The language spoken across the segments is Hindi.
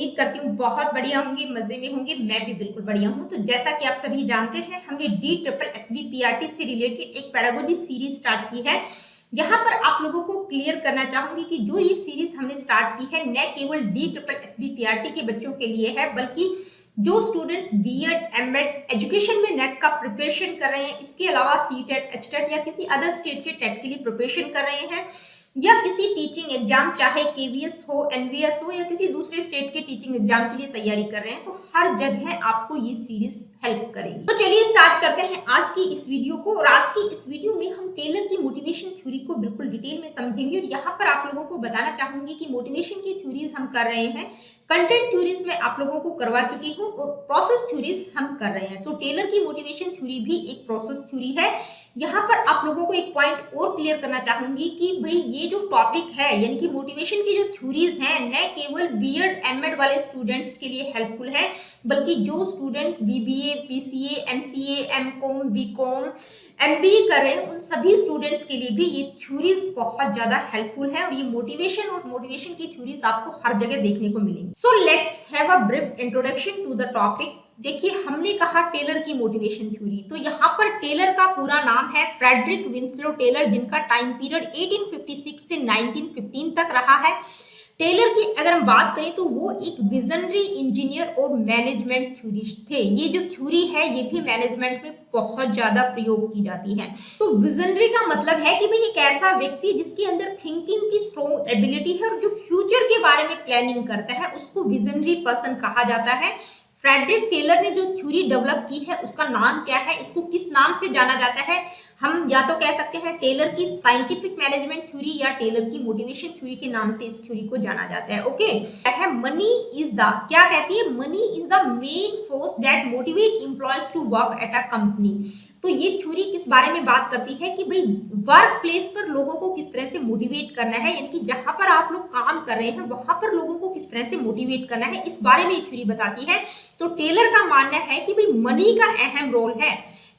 उम्मीद करती हूँ बहुत बढ़िया होंगे, मजे में होंगे। मैं भी बिल्कुल बढ़िया हूँ। तो जैसा कि आप सभी जानते हैं, हमने DSSB-PRT से रिलेटेड एक पेडागोजी सीरीज स्टार्ट की है। यहाँ पर आप लोगों को क्लियर करना चाहूंगी कि जो ये सीरीज हमने स्टार्ट की है न केवल DSSB-PRT के बच्चों के लिए है, बल्कि जो स्टूडेंट्स बीएड, एमएड एजुकेशन में नेट का प्रिपरेशन कर रहे हैं, इसके अलावा सीटेट, एचटेट या किसी अदर स्टेट के टेट के लिए प्रिपरेशन कर रहे हैं, या किसी टीचिंग एग्जाम चाहे केवीएस हो, एनवीएस हो या किसी दूसरे स्टेट के टीचिंग एग्जाम के लिए तैयारी कर रहे हैं, तो हर जगह आपको ये सीरीज हेल्प करेगी। तो चलिए स्टार्ट करते हैं आज की इस वीडियो को। और आज की इस वीडियो में हम टेलर की मोटिवेशन थ्योरी को बिल्कुल डिटेल में समझेंगे। और यहाँ पर आप लोगों को बताना चाहूंगी कि मोटिवेशन की थ्योरीज हम कर रहे हैं, कंटेंट थ्योरीज में आप लोगों को करवा चुकी हूँ और प्रोसेस थ्योरीज हम कर रहे हैं। तो टेलर की मोटिवेशन थ्योरी भी एक प्रोसेस थ्योरी है। यहाँ पर आप लोगों को एक पॉइंट और क्लियर करना चाहूंगी कि भाई ये जो टॉपिक है यानी कि मोटिवेशन की जो थ्योरीज हैं न केवल बीएड, एमएड वाले स्टूडेंट्स के लिए हेल्पफुल है, बल्कि जो student BBA, PCA, MCA, MCom, BCom, MBA कर रहे हैं, उन सभी स्टूडेंट्स के लिए भी ये थ्योरीज बहुत ज्यादा हेल्पफुल है। और ये मोटिवेशन की थ्योरीज आपको हर जगह देखने को मिलेंगी। So let's have a brief introduction to the topic. देखिए, हमने कहा टेलर की मोटिवेशन थ्योरी, तो यहाँ पर टेलर का पूरा नाम है फ्रेडरिक विंसलो टेलर, जिनका टाइम पीरियड 1856 से 1915 तक रहा है। टेलर की अगर हम बात करें तो वो एक विजनरी इंजीनियर और मैनेजमेंट थ्योरिस्ट थे। ये जो थ्योरी है ये भी मैनेजमेंट में बहुत ज्यादा प्रयोग की जाती है। तो विजनरी का मतलब है कि भाई एक ऐसा व्यक्ति जिसके अंदर थिंकिंग की स्ट्रॉन्ग एबिलिटी है और जो फ्यूचर के बारे में प्लानिंग करता है, उसको विजनरी पर्सन कहा जाता है। फ्रेडरिक टेलर ने जो थ्योरी डेवलप की है उसका नाम क्या है, इसको किस नाम से जाना जाता है? हम या तो कह सकते हैं टेलर की साइंटिफिक मैनेजमेंट थ्योरी या टेलर की मोटिवेशन थ्योरी के नाम से इस थ्योरी को जाना जाता है। ओके, मनी इज द, क्या कहती है, money is the main force that motivate employees to work at a company. तो ये थ्योरी किस बारे में बात करती है कि भाई वर्क प्लेस पर लोगों को किस तरह से मोटिवेट करना है, यानी कि जहां पर आप लोग काम कर रहे हैं वहां पर लोगों को किस तरह से मोटिवेट करना है, इस बारे में ये थ्योरी बताती है। तो टेलर का मानना है कि भाई मनी का अहम रोल है,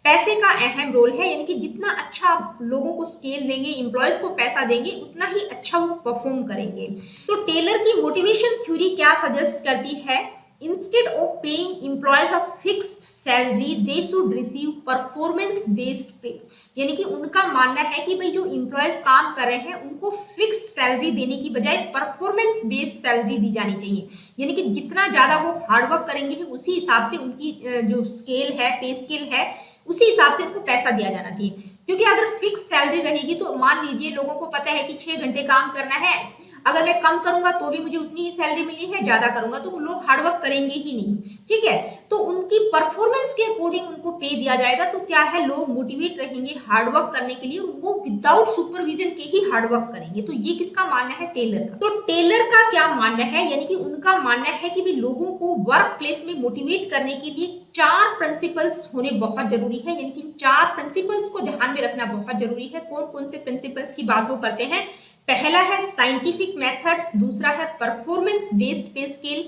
पैसे का अहम रोल है, यानी कि जितना अच्छा लोगों को स्केल देंगे, एम्प्लॉयज को पैसा देंगे, उतना ही अच्छा वो परफॉर्म करेंगे। तो टेलर की मोटिवेशन थ्योरी क्या सजेस्ट करती है? Instead of paying employees a fixed salary, they should receive performance based pay। यानी कि उनका मानना है कि भाई जो एम्प्लॉयज काम कर रहे हैं उनको फिक्स्ड सैलरी देने की बजाय परफॉर्मेंस बेस्ड सैलरी दी जानी चाहिए। यानी कि जितना ज्यादा वो हार्डवर्क करेंगे उसी हिसाब से उनकी जो स्केल है, पे स्केल है, उसी हिसाब से उनको पैसा दिया जाना चाहिए। क्योंकि अगर फिक्स सैलरी रहेगी तो मान लीजिए लोगों को पता है कि 6 घंटे काम करना है, अगर मैं कम करूंगा तो भी मुझे उतनी ही सैलरी मिलनी है, ज्यादा करूंगा तो लोग हार्डवर्क करेंगे ही नहीं। ठीक है, तो उनकी परफॉर्मेंस के अकॉर्डिंग उनको पे दिया जाएगा, तो क्या है, लोग मोटिवेट रहेंगे हार्डवर्क करने के लिए, वो विदाउट सुपरविजन के ही हार्डवर्क करेंगे। तो ये किसका मानना है? टेलर का। तो टेलर का क्या मानना है, यानी कि उनका मानना है कि भी लोगों को वर्क प्लेस में मोटिवेट करने के लिए 4 प्रिंसिपल्स होने बहुत जरूरी है, यानी कि 4 प्रिंसिपल्स को ध्यान में रखना बहुत जरूरी है। कौन कौन से प्रिंसिपल्स की बात वो करते हैं? पहला है साइंटिफिक मेथड्स, दूसरा है परफॉर्मेंस बेस्ड पे scale,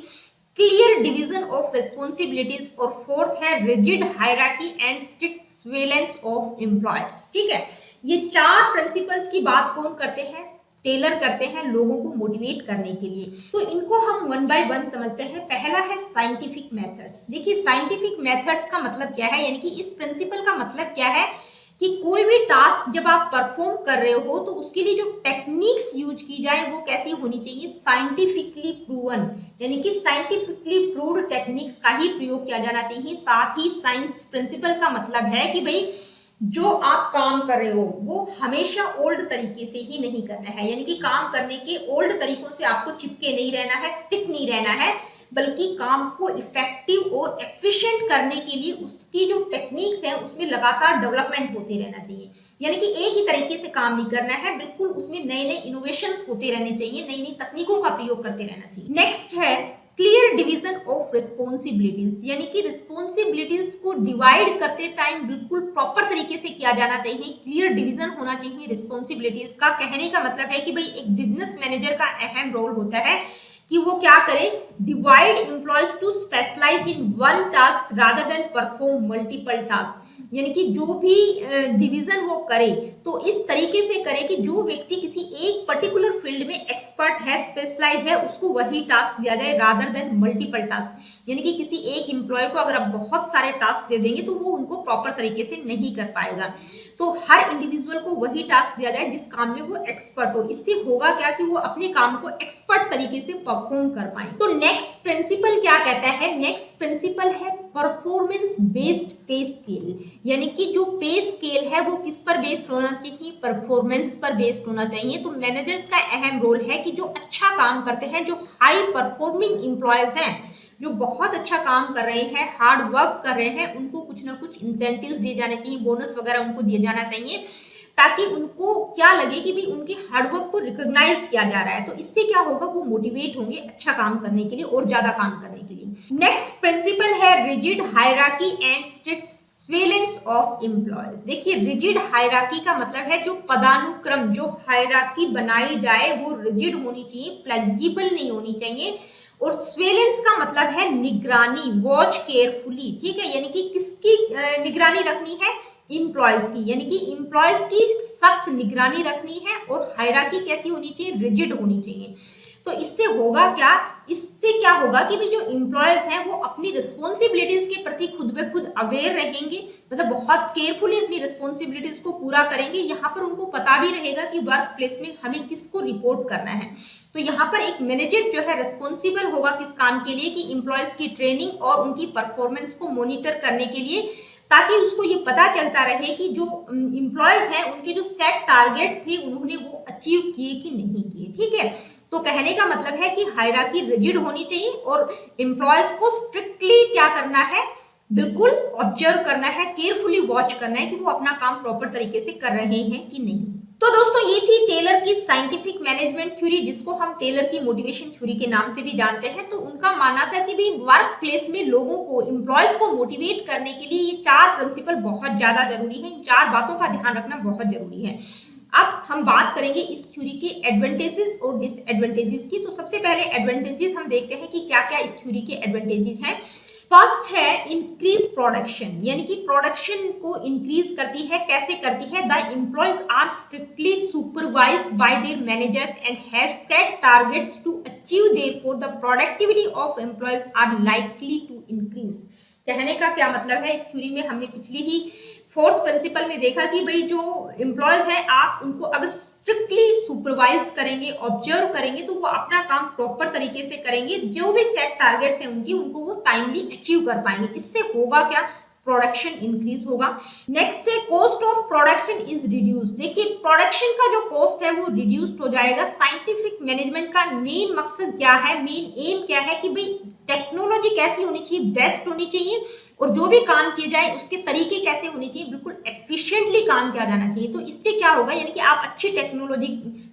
clear division of responsibilities, और फोर्थ है rigid hierarchy and strict surveillance of employees. ठीक है, ये 4 प्रिंसिपल्स की बात कौन करते हैं? टेलर करते हैं लोगों को मोटिवेट करने के लिए। तो इनको हम 1 बाय 1 समझते हैं। पहला है साइंटिफिक मेथड्स। देखिए, साइंटिफिक मेथड्स का मतलब क्या है, यानी कि इस प्रिंसिपल का मतलब क्या है कि कोई भी टास्क जब आप परफॉर्म कर रहे हो तो उसके लिए जो टेक्निक्स यूज की जाए वो कैसी होनी चाहिए? साइंटिफिकली प्रूवन, यानी कि साइंटिफिकली प्रूव्ड टेक्निक्स का ही प्रयोग किया जाना चाहिए। साथ ही साइंस प्रिंसिपल का मतलब है कि भाई जो आप काम कर रहे हो वो हमेशा ओल्ड तरीके से ही नहीं करना है, यानी कि काम करने के ओल्ड तरीकों से आपको चिपके नहीं रहना है, स्टिक नहीं रहना है, बल्कि काम को इफेक्टिव और एफिशिएंट करने के लिए उसकी जो टेक्निक्स है उसमें लगातार डेवलपमेंट होते रहना चाहिए। यानी कि एक ही तरीके से काम नहीं करना है, बिल्कुल उसमें नए नए इनोवेशंस होते रहने चाहिए, नई नई तकनीकों का प्रयोग करते रहना चाहिए। नेक्स्ट है क्लियर डिवीजन ऑफ रिस्पॉन्सिबिलिटीज, यानी कि रिस्पॉन्सिबिलिटीज को डिवाइड करते टाइम बिल्कुल प्रॉपर तरीके से किया जाना चाहिए। क्लियर डिवीजन होना चाहिए रिस्पॉन्सिबिलिटीज का। कहने का मतलब है कि भाई एक बिजनेस मैनेजर का अहम रोल होता है कि वो क्या करे, divide employees to specialise in one task rather than perform multiple task. यानी कि जो भी डिवीजन वो करे तो इस तरीके से करे कि जो व्यक्ति किसी एक पर्टिकुलर फील्ड में एक्सपर्ट है, स्पेशलाइज है, उसको वही टास्क दिया जाए रादर देन मल्टीपल टास्क। यानी कि किसी एक एम्प्लॉय को अगर आप बहुत सारे टास्क दे देंगे तो वो उनको प्रॉपर तरीके से नहीं कर पाएगा। तो हर इंडिविजुअल को वही टास्क दिया जाए जिस काम में वो एक्सपर्ट हो। इससे होगा क्या कि वो अपने काम को एक्सपर्ट तरीके से परफॉर्म कर पाए। तो नेक्स्ट प्रिंसिपल क्या कहता है, नेक्स्ट प्रिंसिपल है परफॉर्मेंस बेस्ड पे स्केल। यानी कि जो पे स्केल है वो किस पर बेस्ड होना चाहिए, परफॉर्मेंस पर बेस्ड होना चाहिए। तो मैनेजर्स का अहम रोल है कि जो अच्छा काम करते हैं, जो हाई परफॉर्मिंग एम्प्लॉयज हैं, जो बहुत अच्छा काम कर रहे हैं, हार्ड वर्क कर रहे हैं, उनको कुछ ना कुछ इंसेंटिव्स दिए जाने चाहिए, बोनस वगैरह उनको दिए जाना चाहिए, ताकि उनको क्या लगे कि भी उनके हार्डवर्क को रिकॉग्नाइज किया जा रहा है। तो इससे क्या होगा, वो मोटिवेट होंगे अच्छा काम करने के लिए और ज्यादा काम करने के लिए। नेक्स्ट प्रिंसिपल है rigid hierarchy and strict surveillance of employees. देखिए, रिजिड हायरार्की का मतलब है जो पदानुक्रम, जो हायरार्की बनाई जाए वो रिजिड होनी चाहिए, फ्लेक्सिबल नहीं होनी चाहिए। और सर्वेलेंस का मतलब है निगरानी, वॉच केयरफुली, ठीक है। यानी कि किसकी निगरानी रखनी है, इम्प्लॉयज की, यानी कि इम्प्लॉयज की सख्त निगरानी रखनी है। और हायरार्की कैसी होनी चाहिए, रिजिड होनी चाहिए। तो इससे होगा क्या, इससे क्या होगा कि भी जो इम्प्लॉयज हैं वो अपनी रिस्पॉन्सिबिलिटीज के प्रति खुद ब खुद अवेयर रहेंगे, मतलब बहुत केयरफुली अपनी रिस्पॉन्सिबिलिटीज को पूरा करेंगे। यहाँ पर उनको पता भी रहेगा कि वर्क प्लेस में हमें किसको रिपोर्ट करना है। तो यहाँ पर एक मैनेजर जो है रिस्पॉन्सिबल होगा किस काम के लिए, कि इम्प्लॉयज की ट्रेनिंग और उनकी परफॉर्मेंस को मॉनिटर करने के लिए, ताकि उसको ये पता चलता रहे कि जो इम्प्लॉयज हैं उनके जो सेट टारगेट थे उन्होंने वो अचीव किए कि नहीं किए, ठीक है। तो कहने का मतलब है कि हायरार्की रिजिड होनी चाहिए और एम्प्लॉयज को स्ट्रिक्टली क्या करना है, बिल्कुल ऑब्जर्व करना है, केयरफुली वॉच करना है कि वो अपना काम प्रॉपर तरीके से कर रहे हैं कि नहीं। तो दोस्तों, ये थी टेलर की साइंटिफिक मैनेजमेंट थ्योरी, जिसको हम टेलर की मोटिवेशन थ्योरी के नाम से भी जानते हैं। तो उनका मानना था कि भी वर्क प्लेस में लोगों को, एम्प्लॉयज को मोटिवेट करने के लिए ये 4 प्रिंसिपल बहुत ज्यादा जरूरी है। इन 4 बातों का ध्यान रखना बहुत जरूरी है। अब हम बात करेंगे इस थ्योरी के एडवांटेजेस और डिसएडवांटेजेस की। तो सबसे पहले एडवांटेजेस हम देखते हैं कि क्या क्या इस थ्योरी के एडवांटेजेस हैं। फर्स्ट है इंक्रीज प्रोडक्शन, यानी कि प्रोडक्शन को इंक्रीज करती है। कैसे करती है, the employees are strictly supervised by their managers and have set targets to achieve, therefore the productivity of employees are likely to increase. कहने का क्या मतलब है, इस थ्योरी में हमने पिछली ही 4th प्रिंसिपल में देखा कि भाई जो एम्प्लॉयज है, आप उनको अगर स्ट्रिक्टली सुपरवाइज करेंगे, ऑब्जर्व करेंगे, तो वो अपना काम प्रॉपर तरीके से करेंगे। जो भी सेट टारगेट्स हैं उनकी, उनको वो टाइमली अचीव कर पाएंगे। इससे होगा क्या, प्रोडक्शन इंक्रीज होगा। नेक्स्ट है cost of production is reduce. देखिए, प्रोडक्शन का जो कॉस्ट है वो रिड्यूस्ड हो जाएगा। साइंटिफिक मैनेजमेंट का मेन मकसद क्या है, मेन एम क्या है कि भाई टेक्नोलॉजी कैसी होनी चाहिए, बेस्ट होनी चाहिए, और जो भी काम किए जाए उसके तरीके कैसे होने चाहिए, बिल्कुल एफिशिएंटली काम किया जाना चाहिए। तो इससे क्या होगा, यानी कि आप अच्छी टेक्नोलॉजी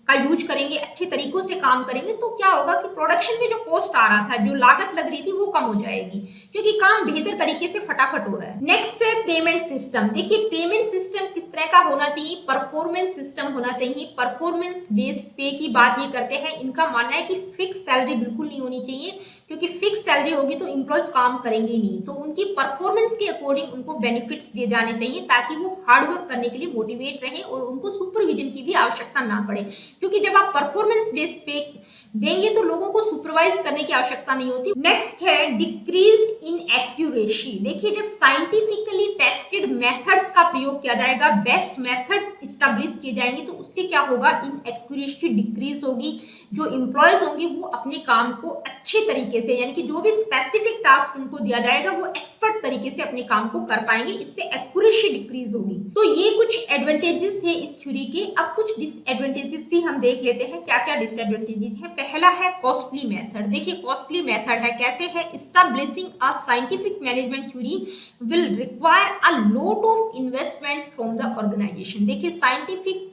का यूज करेंगे, अच्छे तरीकों से काम करेंगे, तो क्या होगा कि प्रोडक्शन में जो कॉस्ट आ रहा था, जो लागत लग रही थी, वो कम हो जाएगी, क्योंकि काम बेहतर तरीके से फटाफट हो रहा है। नेक्स्ट है पेमेंट सिस्टम। देखिए, पेमेंट सिस्टम किस तरह का होना चाहिए, परफॉर्मेंस सिस्टम होना चाहिए। परफॉर्मेंस बेस्ड पे की बात ये करते हैं। इनका मानना है कि फिक्स सैलरी बिल्कुल नहीं होनी चाहिए, क्योंकि फिक्स सैलरी होगी तो एम्प्लॉयज काम करेंगे ही नहीं। तो उनकी परफॉर्मेंस के अकॉर्डिंग उनको बेनिफिट्स दिए जाने चाहिए, ताकि वो हार्ड वर्क करने के लिए मोटिवेट रहे और उनको सुपरविजन की भी आवश्यकता ना पड़े। क्योंकि जब आप परफॉर्मेंस बेस्ड पे देंगे तो लोगों को सुपरवाइज करने की आवश्यकता नहीं होती। नेक्स्ट है डिक्रीज्ड इन एक्यूरेसी। देखिए, जब साइंटिफिकली टेस्टेड मेथड्स का प्रयोग किया जाएगा, बेस्ट मेथड्स इस्टेब्लिश किए जाएंगे, तो उससे क्या होगा, इन एक्यूरेसी डिक्रीज होगी। जो एम्प्लॉयज होंगे वो अपने काम को अच्छे तरीके से, यानी कि जो भी स्पेसिफिक टास्क उनको दिया जाएगा वो एक्सपर्ट तरीके से अपने काम को कर पाएंगे। इससे एक्यूरेसी डिक्रीज होगी। तो ये कुछ एडवांटेजेस थे इस थ्योरी के। अब कुछ डिसएडवांटेजेस भी हम देख लेते हैं, क्या क्या डिसएडवांटेजेस है। पहला है कॉस्टली मेथड। देखिए, कॉस्टली मेथड है, कैसे है, establishing a scientific management theory will require a lot of investment from the organisation. देखिए, साइंटिफिक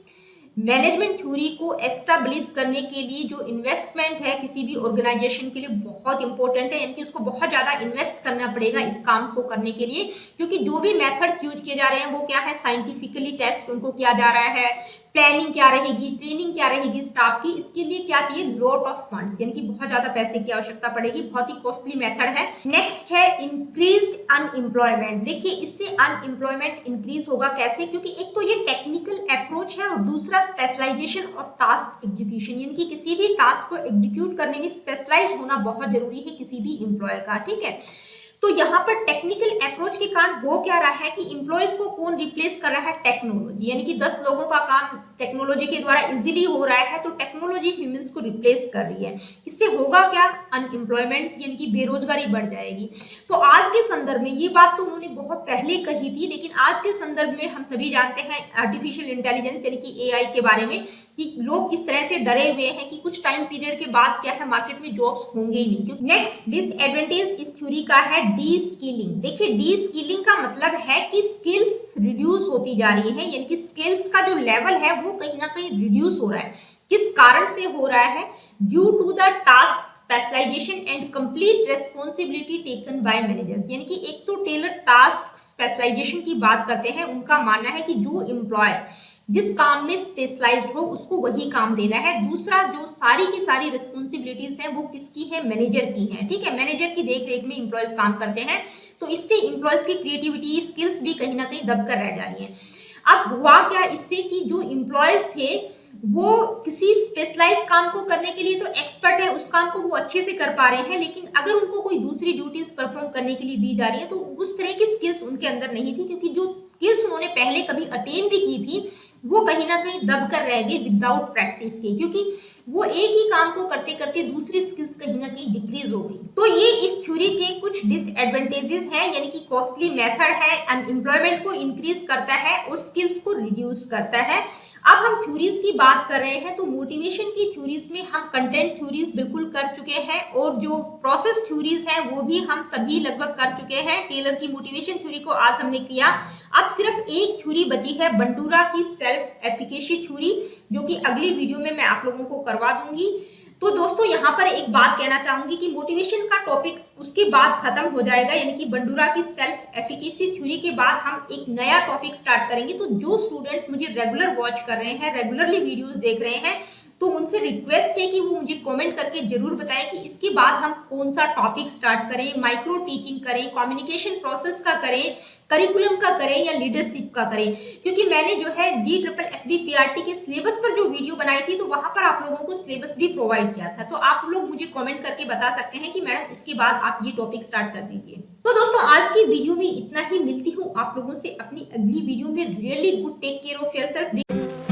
मैनेजमेंट थ्योरी को एस्टैब्लिश करने के लिए जो इन्वेस्टमेंट है किसी भी ऑर्गेनाइजेशन के लिए बहुत इंपॉर्टेंट है, यानी कि उसको बहुत ज्यादा इन्वेस्ट करना पड़ेगा इस काम को करने के लिए, क्योंकि जो भी मेथड्स यूज किए जा रहे हैं वो क्या है, साइंटिफिकली टेस्ट उनको किया जा रहा है, प्लानिंग क्या रहेगी, ट्रेनिंग क्या रहेगी स्टाफ की, इसके लिए क्या चाहिए, लॉट ऑफ फंड्स, यानी कि बहुत ज्यादा पैसे की आवश्यकता पड़ेगी, बहुत ही कॉस्टली मेथड है। नेक्स्ट है इंक्रीज्ड अनएम्प्लॉयमेंट। देखिए इससे अनएम्प्लॉयमेंट इंक्रीज होगा कैसे, क्योंकि एक तो ये टेक्निकल अप्रोच है और दूसरा स्पेशलाइजेशन और टास्क एग्जीक्यूशन, यानी कि किसी भी टास्क को एग्जीक्यूट करने में स्पेशलाइज होना बहुत जरूरी है किसी भी एम्प्लॉय का, ठीक है। तो यहाँ पर टेक्निकल अप्रोच के कारण हो क्या रहा है कि इंप्लॉयज को कौन रिप्लेस कर रहा है, टेक्नोलॉजी, यानी कि 10 लोगों का काम टेक्नोलॉजी के द्वारा इजीली हो रहा है, तो टेक्नोलॉजी ह्यूमंस को रिप्लेस कर रही है। इससे होगा क्या, अनएम्प्लॉयमेंट यानी कि बेरोजगारी बढ़ जाएगी। तो आज के संदर्भ में ये बात तो उन्होंने बहुत पहले कही थी, लेकिन आज के संदर्भ में हम सभी जानते हैं आर्टिफिशियल इंटेलिजेंस यानी कि एआई के बारे में, कि लोग इस तरह से डरे हुए हैं कि कुछ टाइम पीरियड के बाद क्या है, मार्केट में जॉब्स होंगे ही नहीं। क्योंकि नेक्स्ट डिसएडवांटेज इस थ्योरी का है डी स्किलिंग। देखिए डी स्किलिंग का मतलब है कि स्किल्स रिड्यूस होती जा रही है, यानी कि स्किल्स का जो लेवल है वो कहीं ना कहीं रिड्यूस हो रहा है। किस कारण से हो रहा है, due to the task specialisation and complete responsibility taken by managers. यानी कि एक तो टेलर टास्क स्पेशलाइजेशन की बात करते हैं, उनका मानना है कि जो एम्प्लॉय जिस काम में स्पेशलाइज्ड हो उसको वही काम देना है। दूसरा जो सारी की सारी रिस्पॉन्सिबिलिटीज हैं वो किसकी है, मैनेजर की है, ठीक है। मैनेजर की देख रेख में एम्प्लॉयज काम करते हैं, तो इससे एम्प्लॉयज की क्रिएटिविटी स्किल्स भी कहीं ना कहीं दबकर रह जा रही है। अब हुआ क्या इससे कि जो एम्प्लॉयज थे वो किसी स्पेशलाइज काम को करने के लिए तो एक्सपर्ट है, उस काम को वो अच्छे से कर पा रहे हैं, लेकिन अगर उनको कोई दूसरी ड्यूटीज परफॉर्म करने के लिए दी जा रही है तो उस तरह की स्किल्स उनके अंदर नहीं थी, क्योंकि जो स्किल्स उन्होंने पहले कभी अटेन भी की थी वो कहीं ना कहीं दब कर रह गई विदाउट प्रैक्टिस के, क्योंकि वो एक ही काम को करते करते दूसरी स्किल्स कहीं ना कहीं डिक्रीज हो गई। तो ये इस थ्योरी के कुछ डिसएडवांटेजेस हैं, यानी कि कॉस्टली मेथड है, अनएम्प्लॉयमेंट को इंक्रीज करता है और स्किल्स को रिड्यूस करता है। अब हम थ्योरीज की बात कर रहे हैं, तो मोटिवेशन की थ्योरीज में हम कंटेंट थ्योरीज बिल्कुल कर चुके हैं और जो प्रोसेस थ्योरीज हैं वो भी हम सभी लगभग कर चुके हैं। टेलर की मोटिवेशन थ्योरी को आज हमने किया। अब सिर्फ एक थ्योरी बची है, बंडूरा की सेल्फ एफिकेसी थ्योरी, जो कि अगली वीडियो में मैं आप लोगों को करवा दूंगी। तो दोस्तों यहाँ पर एक बात कहना चाहूंगी कि मोटिवेशन का टॉपिक उसके बाद खत्म हो जाएगा, यानी कि बंडूरा की सेल्फ एफिकेसी थ्योरी के बाद हम एक नया टॉपिक स्टार्ट करेंगे। तो जो स्टूडेंट्स मुझे रेगुलर वॉच कर रहे हैं, रेगुलरली वीडियोस देख रहे हैं, तो उनसे रिक्वेस्ट है कि वो मुझे कमेंट करके जरूर बताएं कि इसके बाद हम कौन सा टॉपिक स्टार्ट करें, माइक्रो टीचिंग करें, कम्युनिकेशन प्रोसेस का करें, करिकुलम का करें या लीडरशिप का करें। क्योंकि मैंने जो है DSSB-PRT के सिलेबस पर जो वीडियो बनाई थी तो वहां पर आप लोगों को सिलेबस भी प्रोवाइड किया था, तो आप लोग मुझे कमेंट करके बता सकते हैं कि मैडम इसके बाद आप ये टॉपिक स्टार्ट कर दीजिए। तो दोस्तों आज की वीडियो में इतना ही, मिलती हूँ आप लोगों से अपनी अगली वीडियो में। Really good, take care of yourself.